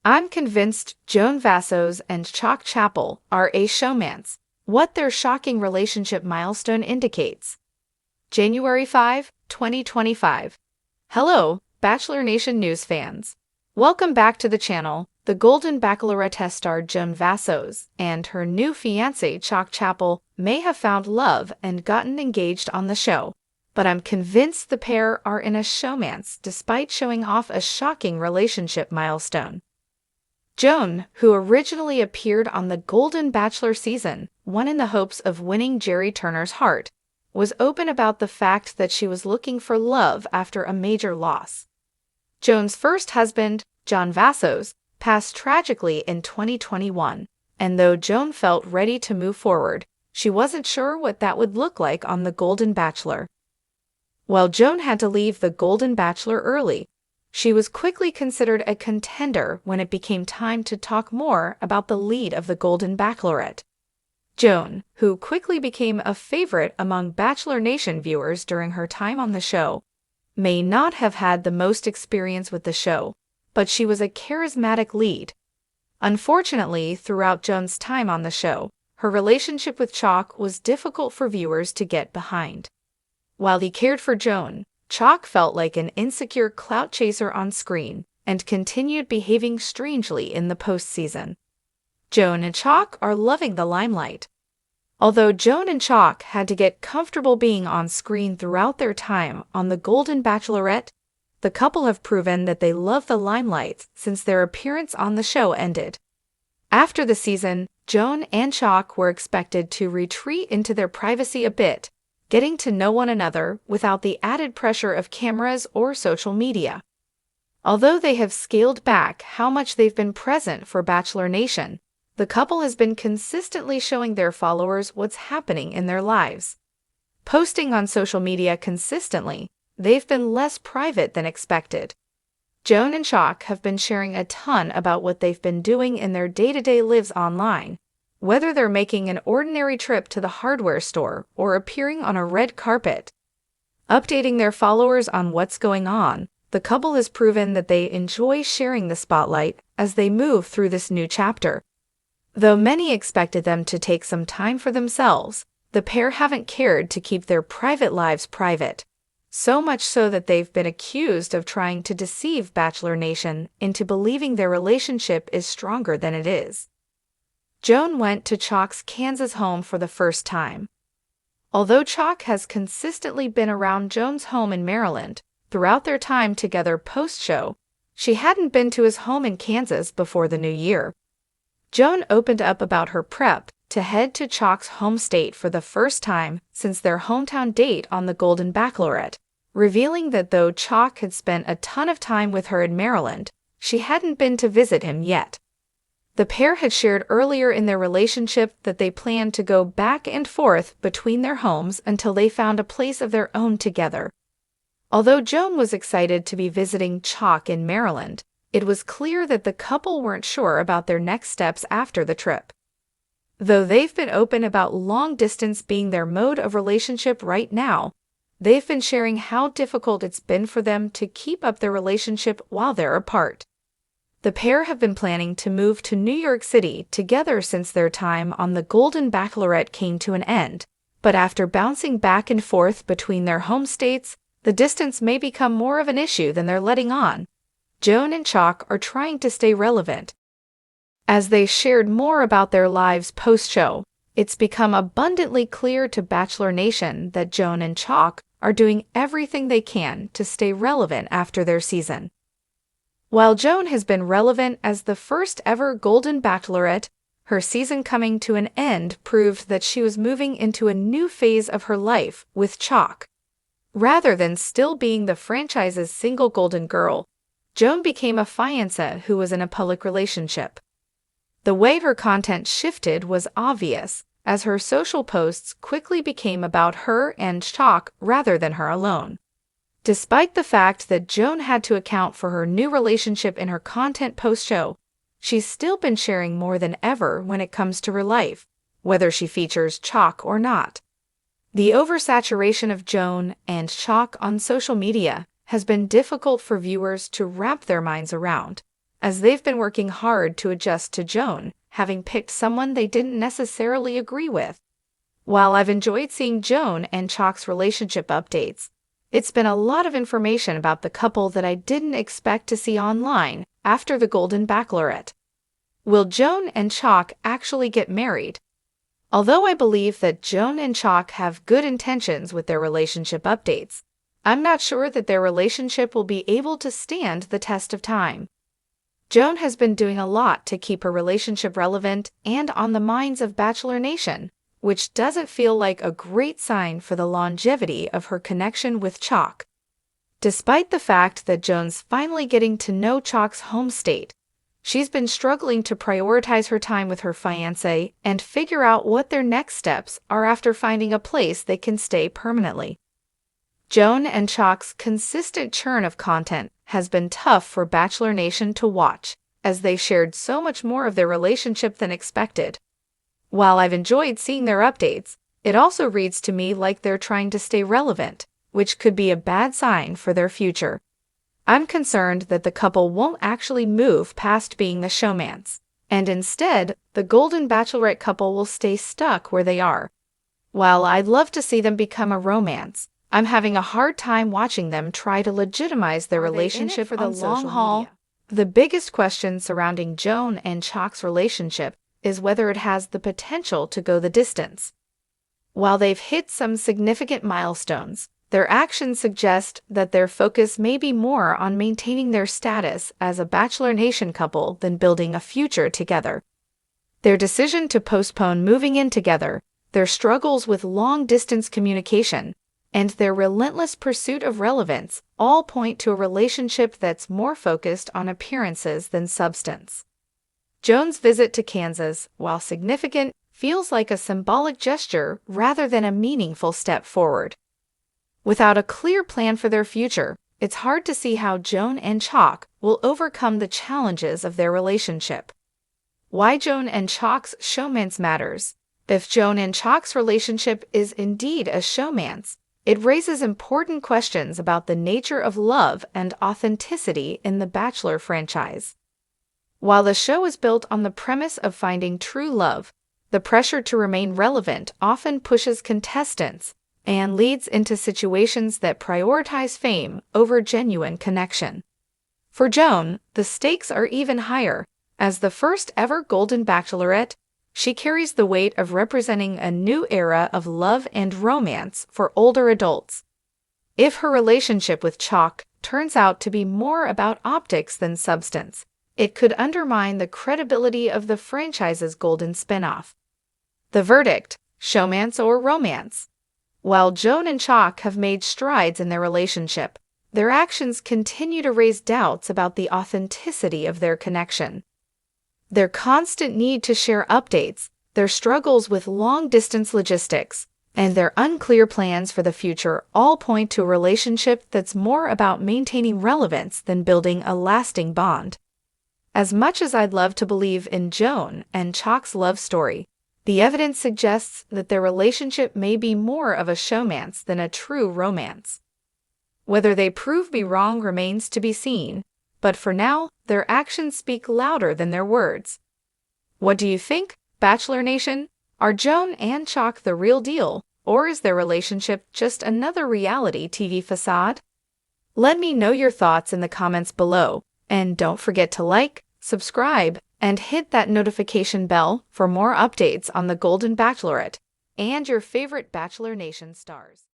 I'm convinced Joan Vassos and Chock Chapple are a showmance. What their shocking relationship milestone indicates. January 5, 2025. Hello, Bachelor Nation news fans. Welcome back to the channel. The Golden Bachelorette test star Joan Vassos and her new fiancé Chock Chapple may have found love and gotten engaged on the show, but I'm convinced the pair are in a showmance despite showing off a shocking relationship milestone. Joan, who originally appeared on the Golden Bachelor season 1 in the hopes of winning Jerry Turner's heart, was open about the fact that she was looking for love after a major loss. Joan's first husband, Joan Vassos, passed tragically in 2021, and though Joan felt ready to move forward, she wasn't sure what that would look like on the Golden Bachelor. While Joan had to leave the Golden Bachelor early, she was quickly considered a contender when it became time to talk more about the lead of the Golden Bachelorette. Joan, who quickly became a favorite among Bachelor Nation viewers during her time on the show, may not have had the most experience with the show, but she was a charismatic lead. Unfortunately, throughout Joan's time on the show, her relationship with Chock was difficult for viewers to get behind. While he cared for Joan, Chock felt like an insecure clout chaser on screen and continued behaving strangely in the postseason. Joan and Chock are loving the limelight. Although Joan and Chock had to get comfortable being on screen throughout their time on the Golden Bachelorette, the couple have proven that they love the limelight since their appearance on the show ended. After the season, Joan and Chock were expected to retreat into their privacy a bit, getting to know one another without the added pressure of cameras or social media. Although they have scaled back how much they've been present for Bachelor Nation, the couple has been consistently showing their followers what's happening in their lives. Posting on social media consistently, they've been less private than expected. Joan and Chock have been sharing a ton about what they've been doing in their day-to-day lives online, whether they're making an ordinary trip to the hardware store or appearing on a red carpet. Updating their followers on what's going on, the couple has proven that they enjoy sharing the spotlight as they move through this new chapter. Though many expected them to take some time for themselves, the pair haven't cared to keep their private lives private, so much so that they've been accused of trying to deceive Bachelor Nation into believing their relationship is stronger than it is. Joan went to Chock's Kansas home for the first time. Although Chock has consistently been around Joan's home in Maryland throughout their time together post-show, she hadn't been to his home in Kansas before the new year. Joan opened up about her prep to head to Chock's home state for the first time since their hometown date on the Golden Bachelorette, revealing that though Chock had spent a ton of time with her in Maryland, she hadn't been to visit him yet. The pair had shared earlier in their relationship that they planned to go back and forth between their homes until they found a place of their own together. Although Joan was excited to be visiting Chock in Maryland, it was clear that the couple weren't sure about their next steps after the trip. Though they've been open about long distance being their mode of relationship right now, they've been sharing how difficult it's been for them to keep up their relationship while they're apart. The pair have been planning to move to New York City together since their time on the Golden Bachelorette came to an end, but after bouncing back and forth between their home states, the distance may become more of an issue than they're letting on. Joan and Chock are trying to stay relevant. As they shared more about their lives post-show, it's become abundantly clear to Bachelor Nation that Joan and Chock are doing everything they can to stay relevant after their season. While Joan has been relevant as the first ever Golden Bachelorette, her season coming to an end proved that she was moving into a new phase of her life with Chock. Rather than still being the franchise's single golden girl, Joan became a fiancé who was in a public relationship. The way her content shifted was obvious, as her social posts quickly became about her and Chock rather than her alone. Despite the fact that Joan had to account for her new relationship in her content post-show, she's still been sharing more than ever when it comes to her life, whether she features Chock or not. The oversaturation of Joan and Chock on social media has been difficult for viewers to wrap their minds around, as they've been working hard to adjust to Joan, having picked someone they didn't necessarily agree with. While I've enjoyed seeing Joan and Chock's relationship updates, it's been a lot of information about the couple that I didn't expect to see online after the Golden Bachelorette. Will Joan and Chock actually get married? Although I believe that Joan and Chock have good intentions with their relationship updates, I'm not sure that their relationship will be able to stand the test of time. Joan has been doing a lot to keep her relationship relevant and on the minds of Bachelor Nation, which doesn't feel like a great sign for the longevity of her connection with Chock. Despite the fact that Joan's finally getting to know Chock's home state, she's been struggling to prioritize her time with her fiancé and figure out what their next steps are after finding a place they can stay permanently. Joan and Chock's consistent churn of content has been tough for Bachelor Nation to watch, as they shared so much more of their relationship than expected. While I've enjoyed seeing their updates, it also reads to me like they're trying to stay relevant, which could be a bad sign for their future. I'm concerned that the couple won't actually move past being the showmance, and instead, the Golden Bachelorette couple will stay stuck where they are. While I'd love to see them become a romance, I'm having a hard time watching them try to legitimize their relationship for the long haul. The biggest question surrounding Joan and Chock's relationship is whether it has the potential to go the distance. While they've hit some significant milestones, their actions suggest that their focus may be more on maintaining their status as a Bachelor Nation couple than building a future together. Their decision to postpone moving in together, their struggles with long-distance communication, and their relentless pursuit of relevance all point to a relationship that's more focused on appearances than substance. Joan's visit to Kansas, while significant, feels like a symbolic gesture rather than a meaningful step forward. Without a clear plan for their future, it's hard to see how Joan and Chock will overcome the challenges of their relationship. Why Joan and Chock's showmance matters. If Joan and Chock's relationship is indeed a showmance, it raises important questions about the nature of love and authenticity in the Bachelor franchise. While the show is built on the premise of finding true love, the pressure to remain relevant often pushes contestants and leads into situations that prioritize fame over genuine connection. For Joan, the stakes are even higher. As the first ever Golden Bachelorette, she carries the weight of representing a new era of love and romance for older adults. If her relationship with Chock turns out to be more about optics than substance, it could undermine the credibility of the franchise's golden spinoff. The verdict: showmance or romance? While Joan and Chock have made strides in their relationship, their actions continue to raise doubts about the authenticity of their connection. Their constant need to share updates, their struggles with long-distance logistics, and their unclear plans for the future all point to a relationship that's more about maintaining relevance than building a lasting bond. As much as I'd love to believe in Joan and Chock's love story, the evidence suggests that their relationship may be more of a showmance than a true romance. Whether they prove me wrong remains to be seen, but for now, their actions speak louder than their words. What do you think, Bachelor Nation? Are Joan and Chock the real deal, or is their relationship just another reality TV facade? Let me know your thoughts in the comments below, and don't forget to like, subscribe, and hit that notification bell for more updates on the Golden Bachelorette and your favorite Bachelor Nation stars.